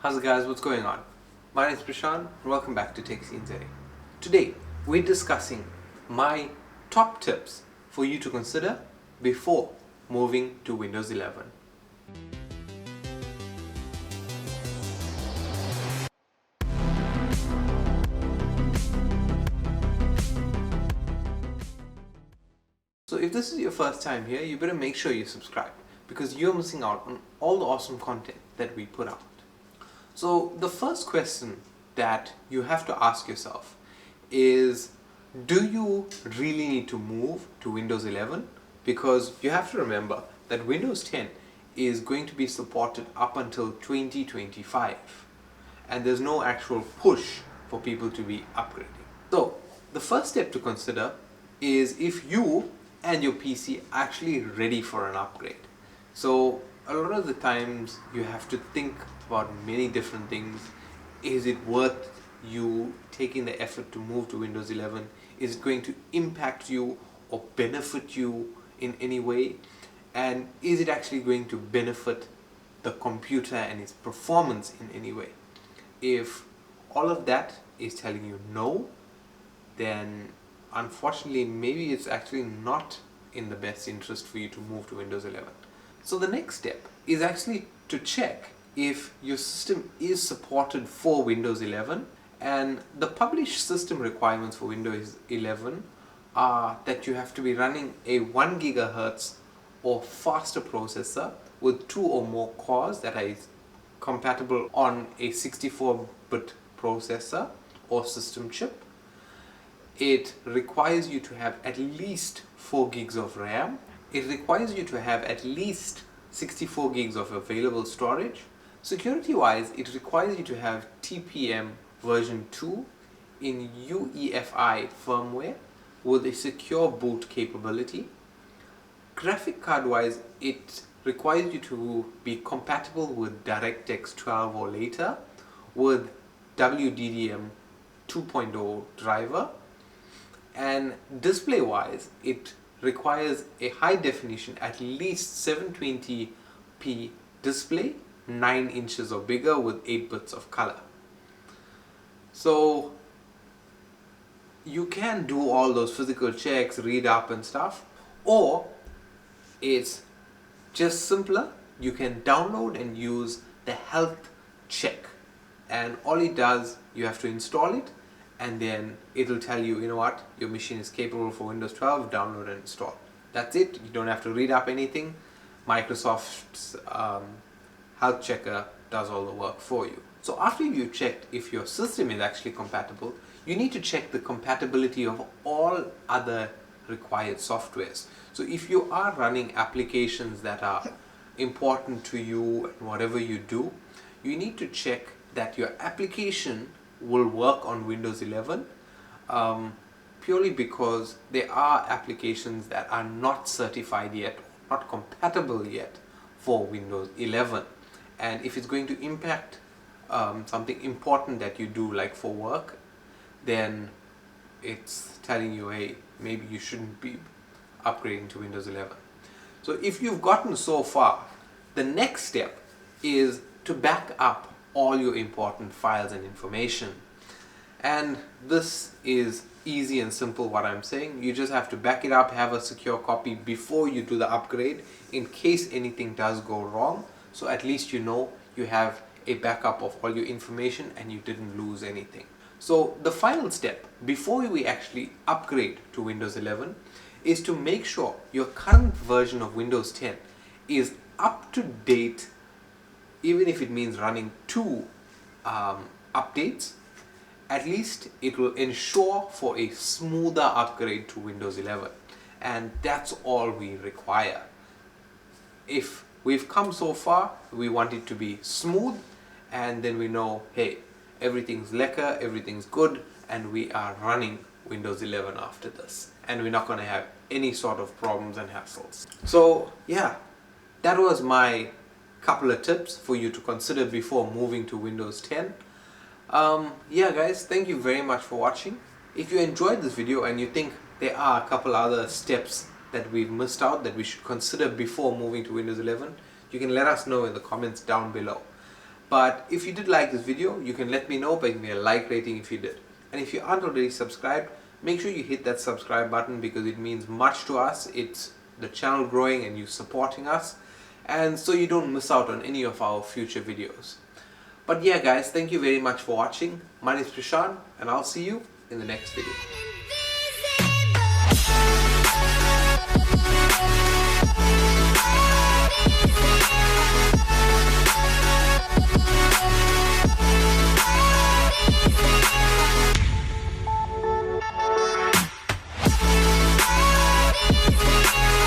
How's it guys, what's going on? My name is Prashant and welcome back to techsceneza. Today we're discussing my top tips for you to consider before moving to Windows 11. So if this is your first time here, you better make sure you subscribe because you're missing out on all the awesome content that we put out. So the first question that you have to ask yourself is, do you really need to move to Windows 11? Because you have to remember that Windows 10 is going to be supported up until 2025 and there's no actual push for people to be upgrading. So the first step to consider is if you and your PC are actually ready for an upgrade. So a lot of the times you have to think about many different things. Is it worth you taking the effort to move to Windows 11? Is it going to impact you or benefit you in any way? And is it actually going to benefit the computer and its performance in any way? If all of that is telling you no, then unfortunately maybe it's actually not in the best interest for you to move to Windows 11. So the next step is actually to check if your system is supported for Windows 11, and the published system requirements for Windows 11 are that you have to be running a 1 GHz or faster processor with 2 or more cores that are compatible on a 64-bit processor or system chip. It requires you to have at least 4 gigs of RAM. It requires you to have at least 64 gigs of available storage. Security wise, it requires you to have TPM version 2 in UEFI firmware with a secure boot capability. Graphic card wise, it requires you to be compatible with DirectX 12 or later with WDDM 2.0 driver. And display wise, it requires a high definition, at least 720p display, 9 inches or bigger with 8 bits of color. So you can do all those physical checks, read up and stuff, or it's just simpler. You can download and use the health check, and all it does, you have to install it and then it'll tell you, you know what, your machine is capable for Windows 12, download and install. That's it. You don't have to read up anything. Microsoft's health checker does all the work for you. So after you've checked if your system is actually compatible, you need to check the compatibility of all other required softwares. So if you are running applications that are important to you and whatever you do, you need to check that your application will work on Windows 11, purely because there are applications that are not certified yet, not compatible yet for Windows 11. And if it's going to impact something important that you do, like for work, then it's telling you, hey, maybe you shouldn't be upgrading to Windows 11. So if you've gotten so far, the next step is to back up all your important files and information. And this is easy and simple what I'm saying. You just have to back it up, have a secure copy before you do the upgrade in case anything does go wrong. So at least you know you have a backup of all your information and you didn't lose anything. So the final step before we actually upgrade to Windows 11 is to make sure your current version of Windows 10 is up to date, even if it means running 2 updates. At least it will ensure for a smoother upgrade to Windows 11, and that's all we require. If we've come so far, we want it to be smooth, and then we know, hey, everything's lekker, everything's good, and we are running Windows 11 after this, and we're not going to have any sort of problems and hassles. So yeah, that was my couple of tips for you to consider before moving to Windows 10. Yeah guys, thank you very much for watching. If you enjoyed this video and you think there are a couple other steps that we've missed out that we should consider before moving to Windows 11, you can let us know in the comments down below. But if you did like this video, you can let me know by giving me a like rating if you did. And if you aren't already subscribed, make sure you hit that subscribe button because it means much to us. It's the channel growing and you supporting us, and so you don't miss out on any of our future videos. But yeah guys, thank you very much for watching. My name is Prashant and I'll see you in the next video.